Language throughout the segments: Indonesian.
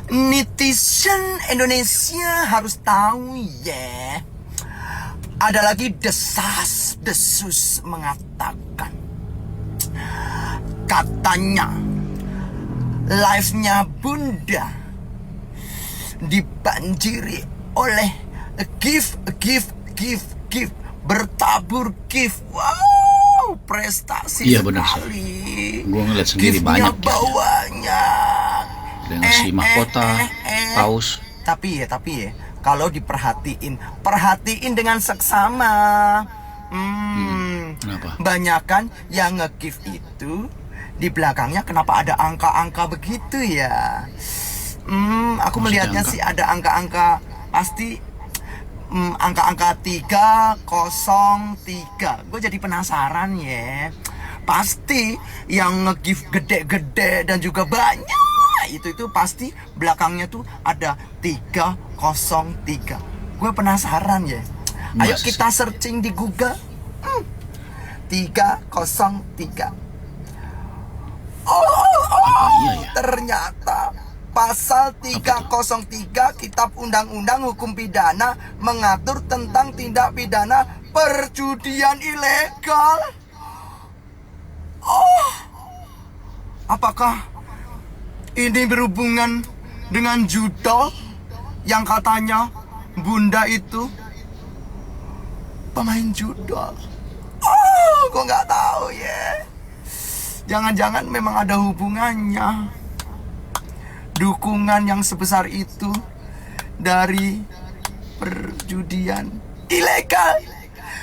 Netizen Indonesia harus tahu ya. Ada lagi desas-desus mengatakan, katanya live-nya Bunda dibanjiri oleh gift, bertabur gift. Wow, prestasi iya, benar sekali. Gue ngeliat sendiri banyak bawanya. ada yang ngasih mahkota, paus. Tapi ya, kalau perhatiin dengan seksama. Kenapa? Banyakan yang nge-gift itu di belakangnya kenapa ada angka-angka begitu ya? Aku Maksudnya melihatnya angka? sih ada angka-angka, pasti angka-angka 303. Gue jadi penasaran ya. Pasti yang nge-gift gede-gede dan juga banyak itu pasti belakangnya tuh ada 303. Gue penasaran ya. Ayo Masa kita searching di Google. 303. Apa iya ya? Ternyata pasal 303 Kitab Undang-Undang Hukum Pidana mengatur tentang tindak pidana perjudian ilegal. Apakah ini berhubungan dengan judol yang katanya Bunda itu pemain judol? Gue nggak tahu ya. Jangan-jangan memang ada hubungannya. Dukungan yang sebesar itu dari perjudian ilegal.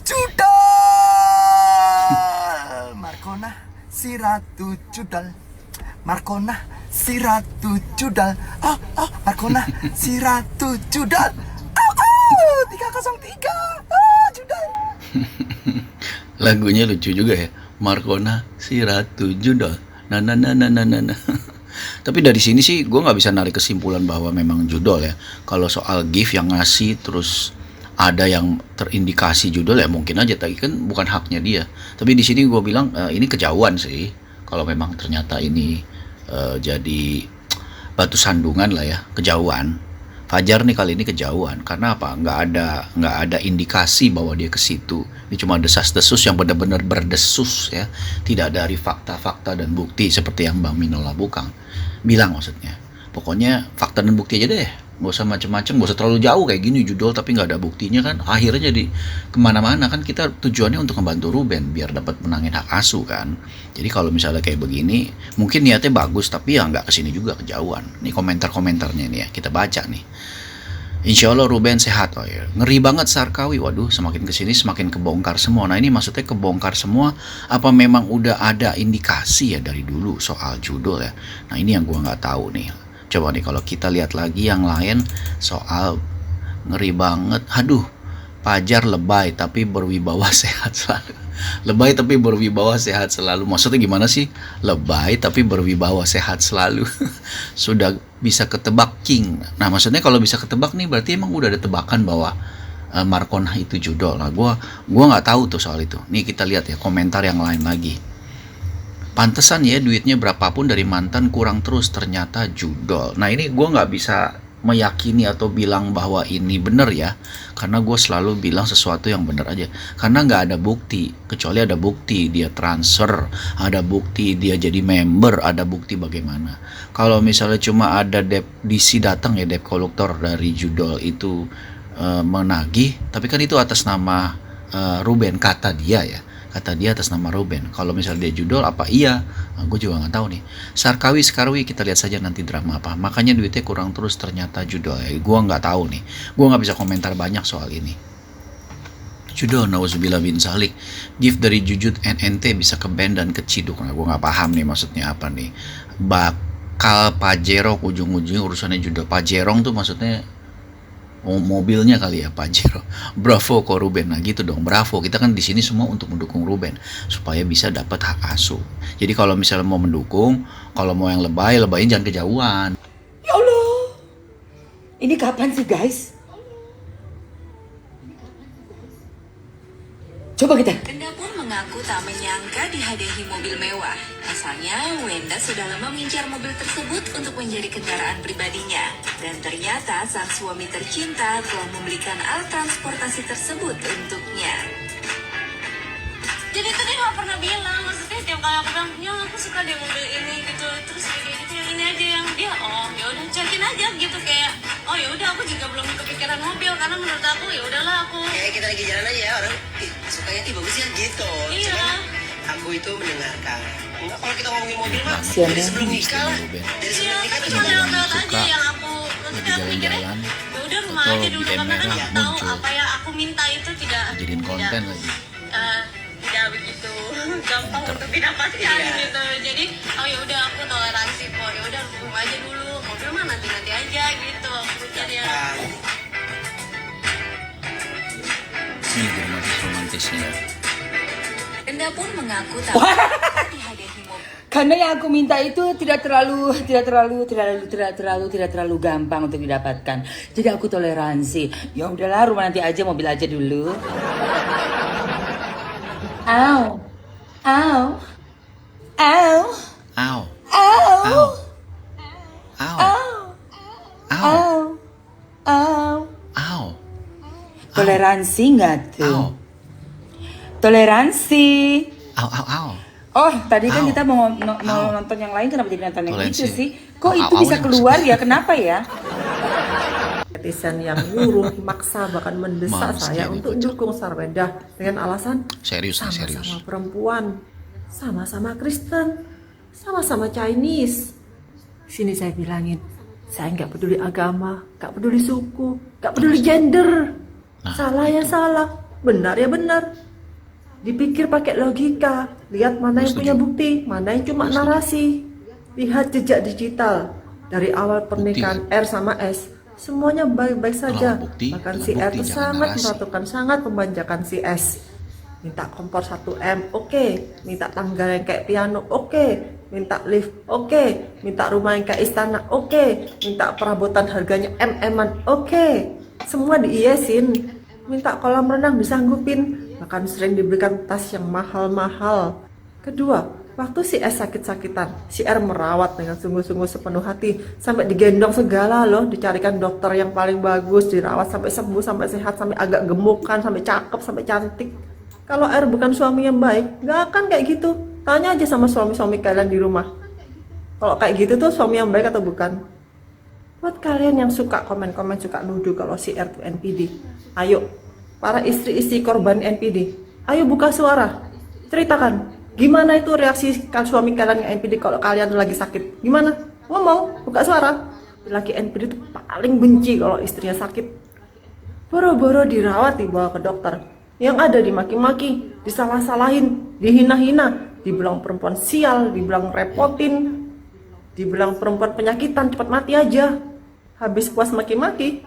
Judol. Markona si ratu judol. Markona si ratu judol. Markona si ratu judol. 303. Judol. Lagunya lucu juga ya, Markona si ratu judol. Nah. Tapi dari sini sih gue nggak bisa narik kesimpulan bahwa memang judol ya. Kalau soal gift yang ngasih terus ada yang terindikasi judol ya mungkin aja, tapi kan bukan haknya dia. Tapi di sini gue bilang ini kejauhan sih. Kalau memang ternyata ini jadi batu sandungan lah ya, kejauhan. Fajar nih kali ini kejauhan karena apa? Nggak ada indikasi bahwa dia ke situ. Ini cuma desas-desus yang benar-benar berdesus ya, tidak dari fakta-fakta dan bukti seperti yang Bang Minola Bukang bilang maksudnya. Pokoknya fakta dan bukti aja deh, nggak usah macem-macem, nggak usah terlalu jauh kayak gini judul tapi nggak ada buktinya kan. Akhirnya jadi kemana-mana kan, kita tujuannya untuk membantu Ruben biar dapat menangin hak asuh kan. Jadi kalau misalnya kayak begini, mungkin niatnya bagus tapi ya nggak kesini juga, kejauhan. Nih komentar-komentarnya nih ya, kita baca nih. Insya Allah Ruben sehat. Oh ya. Ngeri banget Sarkawi. Waduh, semakin kesini semakin kebongkar semua. Nah ini maksudnya kebongkar semua, apa memang udah ada indikasi ya dari dulu soal judul ya. Nah ini yang gua nggak tahu nih. Coba nih kalau kita lihat lagi yang lain soal ngeri banget. Aduh, Fajar lebay tapi berwibawa sehat selalu. Lebay tapi berwibawa sehat selalu. Maksudnya gimana sih? Lebay tapi berwibawa sehat selalu. Sudah bisa ketebak King. Nah maksudnya kalau bisa ketebak nih berarti emang udah ada tebakan bahwa Markona itu judol. Nah gua nggak tahu tuh soal itu. Nih kita lihat ya komentar yang lain lagi. Pantesan ya duitnya berapapun dari mantan kurang terus, ternyata judol. Nah ini gue nggak bisa meyakini atau bilang bahwa ini benar ya, karena gue selalu bilang sesuatu yang benar aja, karena nggak ada bukti, kecuali ada bukti dia transfer, ada bukti dia jadi member, ada bukti bagaimana. Kalau misalnya cuma ada DC datang ya, debt collector dari judol itu menagih, tapi kan itu atas nama Ruben, kata dia atas nama Ruben. Kalau misalnya dia judol apa iya, gue juga nggak tahu nih. Sarkawi kita lihat saja nanti drama apa, makanya duitnya kurang terus ternyata judol ya. Gue nggak tahu nih, gue nggak bisa komentar banyak soal ini. Judol nauzubillah bin salik, gift dari Jujut NNT bisa ke band dan ke Ciduk. Nah gue nggak paham nih maksudnya apa nih. Bakal Pajero ujung-ujungnya urusannya judol. Pajerong tuh maksudnya mobilnya kali ya, Pajero. Bravo kok Ruben. Nah gitu dong, bravo. Kita kan di sini semua untuk mendukung Ruben supaya bisa dapat hak asuh. Jadi kalau misalnya mau mendukung, kalau mau yang lebaynya jangan kejauhan. Ya Allah, ini kapan sih guys? Coba kita. Benda pun mengaku tak menyangka dihadiahi mobil mewah. Asalnya, Wenda sudah lama mengincar mobil tersebut untuk menjadi kendaraan pribadinya. Dan ternyata sang suami tercinta telah membelikan alat transportasi tersebut untuknya. Jadi tadi nggak pernah bilang, maksudnya tiap kali aku bilang, ya aku suka deh mobil ini gitu, terus kayak gitu yang ini aja yang dia, oh ya udah cekin aja gitu kayak, oh ya udah aku juga belum kepikiran mobil karena menurut aku ya udahlah aku. Kayak kita lagi jalan aja orang sukanya bagus ya gitu. Iya. Cuman aku itu mendengarkan. Enggak, kalau kita ngomongin mobil mah Banget dari sebelum nikah lah. Dari Iya, sebelum nikah tapi tuh cuma jalan. lewat aja suka yang aku, maksudnya aku mikirnya, jalan-jalan, ya udah rumah atau aja dulu BM karena kan merah nggak tahu muncul. apa yang aku minta itu tidak Jadiin konten lagi. tidak begitu gampang untuk didapatkan gitu. Jadi oh ya udah aku toleransi kok, ya udah rumah aja dulu, mobil mah nanti aja gitu aku mikirnya. Ini romantisnya. Wenda pun mengaku tak menyangka dihadiahi mobil. Karena yang aku minta itu tidak terlalu gampang untuk didapatkan. Jadi aku toleransi. Ya udahlah, rumah nanti aja, mobil aja dulu. Au. Au. Au. Au. Au. Au. Au. Au. Au. Au. Toleransi nggak tuh? Au. Toleransi. Au. Au. Au. Oh, tadi kan Au. kita mau Au. nonton yang lain, kenapa jadi nonton yang Toleransi. itu sih? Kok Au, itu au, bisa yang keluar ya? Kenapa ya? Netizen yang nyuruh, maksa, bahkan mendesak Males saya dia nih, untuk bocah. dukung Sarwenda dengan alasan Serius nih, serius. sama-sama perempuan, sama-sama Kristen, sama-sama Chinese. Sini saya bilangin, saya nggak peduli agama, nggak peduli suku, nggak peduli gender. Nah, Salah ya salah, benar ya benar. Dipikir pakai logika, lihat mana yang Setuju. punya bukti, mana yang cuma Setuju. narasi. Lihat jejak digital dari awal pernikahan Bukti. R sama S, semuanya baik-baik saja. bukti, Bahkan dengan si R bukti, itu jangan sangat narasi. meratukan, sangat memanjakan si S. Minta kompor 1M, oke. Minta tangga yang kayak piano, oke. Minta lift, oke. Minta rumah yang kayak istana, oke. Minta perabotan harganya M-an, oke. Semua diiyesin. Minta kolam renang disanggupin. Bahkan sering diberikan tas yang mahal-mahal. Kedua, waktu si S sakit-sakitan, si R merawat dengan sungguh-sungguh sepenuh hati. Sampai digendong segala loh, dicarikan dokter yang paling bagus, dirawat sampai sembuh, sampai sehat, sampai agak gemukan, sampai cakep, sampai cantik. Kalau R bukan suami yang baik, gak akan kayak gitu. Tanya aja sama suami-suami kalian di rumah. Kalau kayak gitu tuh suami yang baik atau bukan? Buat kalian yang suka komen-komen, suka nuduh kalau si R tuh NPD, ayo, para istri-istri korban NPD, ayo buka suara, ceritakan gimana itu reaksi suami kalian yang NPD kalau kalian lagi sakit. Gimana? Ngomong, buka suara. Laki NPD itu paling benci kalau istrinya sakit. Boro-boro dirawat, dibawa ke dokter. Yang ada dimaki-maki, disalah-salahin, dihina-hina, dibilang perempuan sial, dibilang repotin, dibilang perempuan penyakitan, cepat mati aja. Habis puas maki-maki,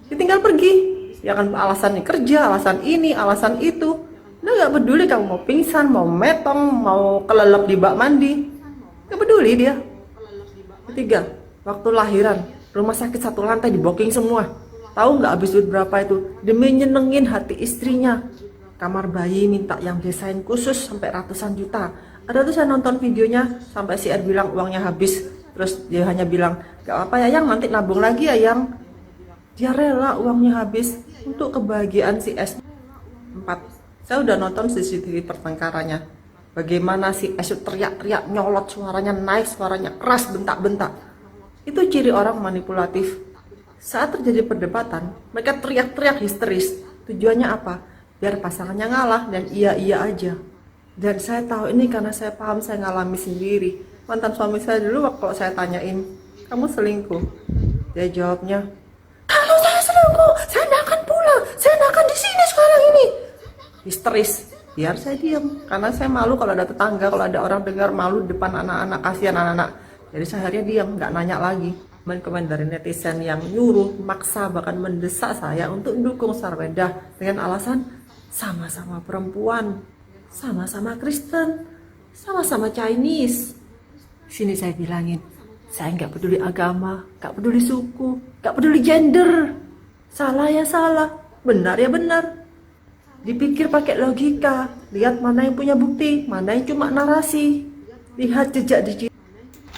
ditinggal pergi. Ya kan alasannya kerja, alasan ini, alasan itu. Udah gak peduli kamu mau pingsan, mau metong, mau kelelep di bak mandi. Gak peduli dia. Ketiga, waktu lahiran, rumah sakit 1 lantai di booking semua. Tahu nggak habis duit berapa itu? Demi nyenengin hati istrinya. Kamar bayi minta yang desain khusus sampai ratusan juta. Ada tuh saya nonton videonya sampai si R bilang uangnya habis. Terus dia hanya bilang, gak apa ya yang nanti nabung lagi ya yang. Dia rela uangnya habis untuk kebahagiaan si S. 4. Saya udah nonton CCTV pertengkarannya. Bagaimana si S itu teriak-teriak, nyolot, suaranya naik, suaranya keras, bentak-bentak. Itu ciri orang manipulatif. Saat terjadi perdebatan, mereka teriak-teriak histeris. Tujuannya apa? Biar pasangannya ngalah dan iya-iya aja. Dan saya tahu ini karena saya paham, saya ngalami sendiri. Mantan suami saya dulu waktu saya tanyain, kamu selingkuh? Dia jawabnya, kalau saya selingkuh, saya nggak akan pulang. Saya nggak akan di sini sekarang ini. Histeris. Biar saya diam, karena saya malu kalau ada tetangga, kalau ada orang dengar, malu depan anak-anak, kasihan anak-anak. Jadi saya akhirnya diam, nggak nanya lagi. Komen dari netizen yang nyuruh, maksa, bahkan mendesak saya untuk dukung Sarwenda dengan alasan sama-sama perempuan, sama-sama Kristen, sama-sama Chinese. Sini saya bilangin, saya nggak peduli agama, nggak peduli suku, nggak peduli gender. Salah ya salah, benar ya benar. Dipikir pakai logika, lihat mana yang punya bukti, mana yang cuma narasi. Lihat jejak digital.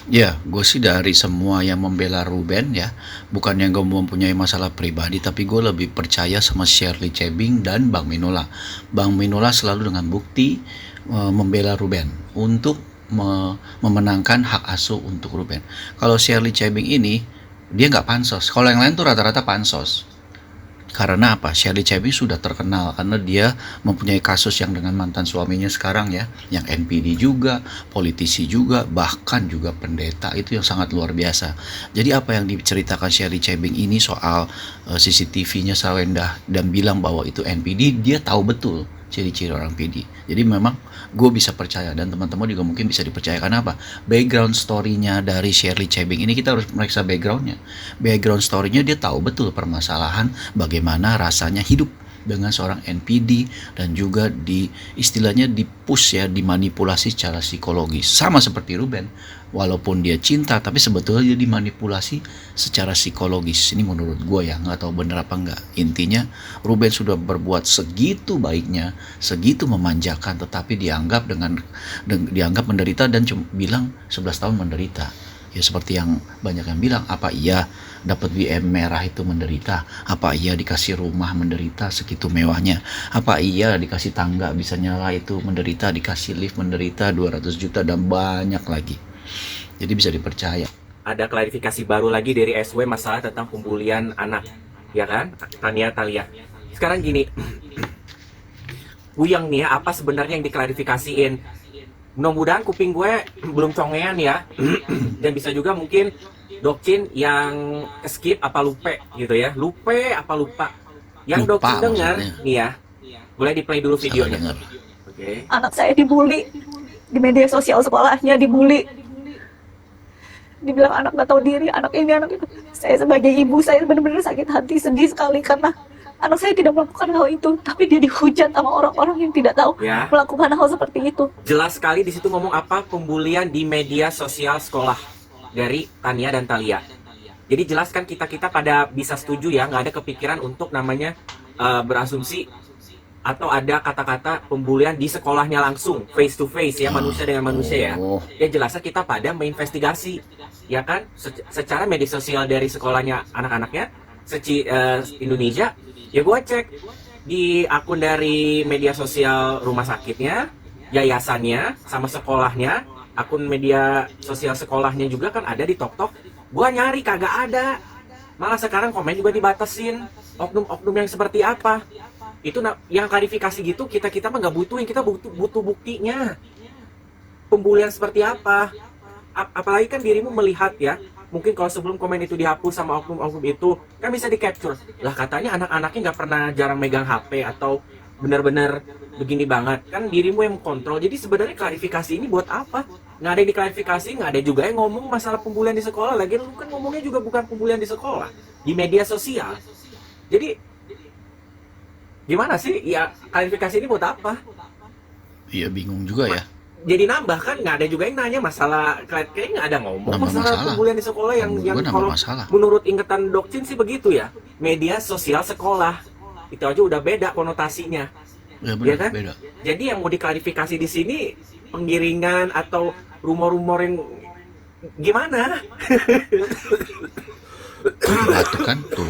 Ya, gue sih dari semua yang membela Ruben ya, bukan yang gue mempunyai masalah pribadi, tapi gue lebih percaya sama Shirley Cebing dan Bang Minola. Bang Minola selalu dengan bukti membela Ruben untuk memenangkan hak asuh untuk Ruben. Kalau Shirley Cebing ini, dia nggak pansos. Kalau yang lain tuh rata-rata pansos. Karena apa? Shirley Cebing sudah terkenal karena dia mempunyai kasus yang dengan mantan suaminya sekarang ya, yang NPD juga, politisi juga, bahkan juga pendeta, itu yang sangat luar biasa. Jadi apa yang diceritakan Shirley Cebing ini soal CCTV-nya Sawenda dan bilang bahwa itu NPD, dia tahu betul ciri-ciri orang PD. Jadi memang gue bisa percaya dan teman-teman juga mungkin bisa dipercaya. Karena apa? Background story-nya dari Shirley Cebing ini kita harus meriksa background-nya. Background story-nya dia tahu betul permasalahan bagaimana rasanya hidup dengan seorang NPD dan juga istilahnya dipush ya, dimanipulasi secara psikologis. Sama seperti Ruben. Walaupun dia cinta tapi sebetulnya dia dimanipulasi secara psikologis. Ini menurut gue ya, nggak tahu bener apa enggak. Intinya Ruben sudah berbuat segitu baiknya, segitu memanjakan, tetapi dianggap menderita dan bilang 11 tahun menderita. Ya seperti yang banyak yang bilang, apa iya dapat WM merah itu menderita? Apa iya dikasih rumah menderita segitu mewahnya? Apa iya dikasih tangga bisa nyala itu menderita, dikasih lift menderita 200 juta dan banyak lagi. Jadi bisa dipercaya. Ada klarifikasi baru lagi dari SW masalah tentang pembulian anak, ya kan? Tania Talia. Sekarang gini, Buyang nih ya, apa sebenarnya yang diklarifikasiin? Mudah-mudahan kuping gue belum congean ya. Dan bisa juga mungkin Dokcin yang skip apa lupa gitu ya. Lupa apa lupa. Yang Lupa Dokcin dengar maksudnya. nih ya. Boleh di play dulu Salah videonya. dengar. Oke. Anak saya dibully di media sosial sekolahnya, dibully, dibilang anak nggak tahu diri, anak ini anak itu. Saya sebagai ibu, saya benar-benar sakit hati, sedih sekali karena anak saya tidak melakukan hal itu, tapi dia dihujat sama orang-orang yang tidak tahu Ya. melakukan hal seperti itu. Jelas sekali di situ ngomong apa pembulian di media sosial sekolah dari Tania dan Talia. Jadi jelaskan kita pada bisa setuju ya, nggak ada kepikiran untuk namanya berasumsi atau ada kata-kata pembulian di sekolahnya langsung face to face ya, manusia dengan manusia ya. Oh. Ya jelasnya kita pada menginvestigasi ya kan secara media sosial dari sekolahnya anak-anaknya Indonesia. Ya gue cek di akun dari media sosial rumah sakitnya, yayasannya, sama sekolahnya, akun media sosial sekolahnya juga kan ada di TokTok. Gue nyari kagak ada. Malah sekarang komen juga dibatasin. Oknum-oknum yang seperti apa? Itu yang klarifikasi gitu kita mah nggak butuhin, kita butuh buktinya. Pembulian seperti apa? Apalagi kan dirimu melihat ya. Mungkin kalau sebelum komen itu dihapus sama oknum-oknum itu kan bisa di capture. Lah katanya anak-anaknya nggak pernah jarang megang HP atau benar-benar begini banget. Kan dirimu yang kontrol. Jadi sebenarnya klarifikasi ini buat apa? Nggak ada yang diklarifikasi, nggak ada juga yang ngomong masalah pembulian di sekolah. Lagi lu kan ngomongnya juga bukan pembulian di sekolah, di media sosial. Jadi gimana sih? Ya klarifikasi ini buat apa? Iya bingung juga ya. Jadi nambah kan nggak ada juga yang nanya masalah, kayaknya nggak ada ngomong Nambah masalah masalah. pembulian di sekolah yang Menurut gua nambah kalau masalah. menurut ingatan Dokcin sih begitu ya, media sosial sekolah itu aja udah beda konotasinya, Ya ya benar, kan? beda. Jadi yang mau diklarifikasi di sini penggiringan atau rumor-rumor yang gimana? Batuk kan, tuh.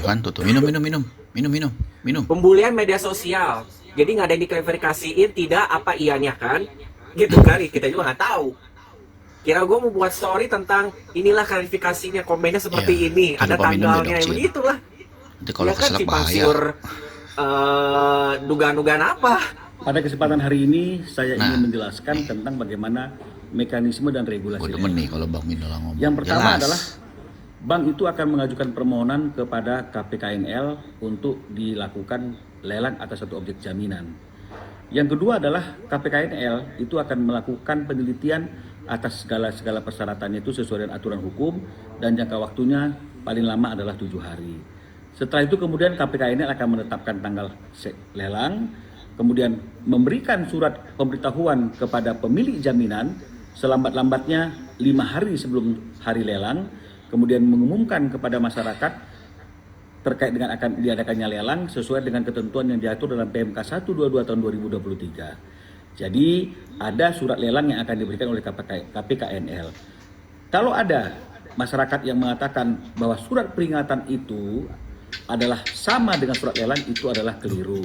Minum. Pembulian media sosial, jadi nggak ada yang diklarifikasiin tidak apa iyanya kan? Gitu kan, kita juga nggak tahu. Kira gue mau buat story tentang inilah klarifikasinya, komennya seperti Iya, ini, jangan ada lupa minum ya, tanggalnya, Dokcin. begitulah. Nanti kalau Ya kan keselak simpang bahaya. siur dugaan-dugaan apa? Pada kesempatan hari ini saya Nah. ingin menjelaskan tentang bagaimana mekanisme dan Gue regulasi. demen nih kalau Bang Minola ngomong. Yang pertama Jelas. adalah bank itu akan mengajukan permohonan kepada KPKNL untuk dilakukan lelang atas satu objek jaminan. Yang kedua adalah KPKNL itu akan melakukan penelitian atas segala persyaratannya itu sesuai dengan aturan hukum dan jangka waktunya paling lama adalah 7 hari. Setelah itu kemudian KPKNL akan menetapkan tanggal lelang, kemudian memberikan surat pemberitahuan kepada pemilik jaminan selambat-lambatnya 5 hari sebelum hari lelang, kemudian mengumumkan kepada masyarakat terkait dengan akan diadakannya lelang sesuai dengan ketentuan yang diatur dalam PMK 122 tahun 2023. Jadi ada surat lelang yang akan diberikan oleh KPKNL. Kalau ada masyarakat yang mengatakan bahwa surat peringatan itu adalah sama dengan surat lelang, itu adalah keliru.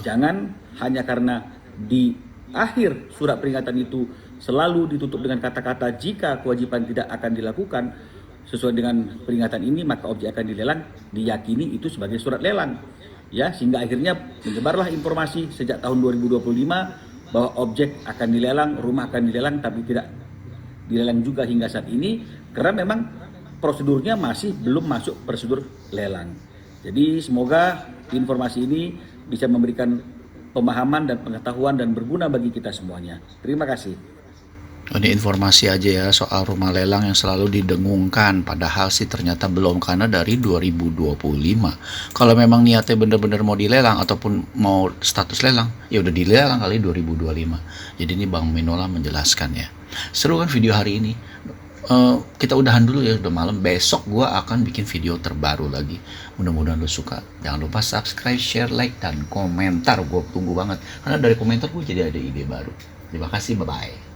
Jangan hanya karena di akhir surat peringatan itu selalu ditutup dengan kata-kata jika kewajiban tidak akan dilakukan sesuai dengan peringatan ini, maka objek akan dilelang, diyakini itu sebagai surat lelang. Ya, sehingga akhirnya menyebarlah informasi sejak tahun 2025 bahwa objek akan dilelang, rumah akan dilelang, tapi tidak dilelang juga hingga saat ini karena memang prosedurnya masih belum masuk prosedur lelang. Jadi semoga informasi ini bisa memberikan pemahaman dan pengetahuan dan berguna bagi kita semuanya. Terima kasih. Ini informasi aja ya soal rumah lelang yang selalu didengungkan, padahal sih ternyata belum, karena dari 2025. Kalau memang niatnya bener-bener mau dilelang ataupun mau status lelang, ya udah dilelang kali 2025. Jadi ini Bang Minola menjelaskan ya. Seru kan video hari ini. Kita udahan dulu ya, udah malam. Besok gua akan bikin video terbaru lagi. Mudah-mudahan lo suka. Jangan lupa subscribe, share, like, dan komentar. Gue tunggu banget karena dari komentar gue jadi ada ide baru. Terima kasih, bye-bye.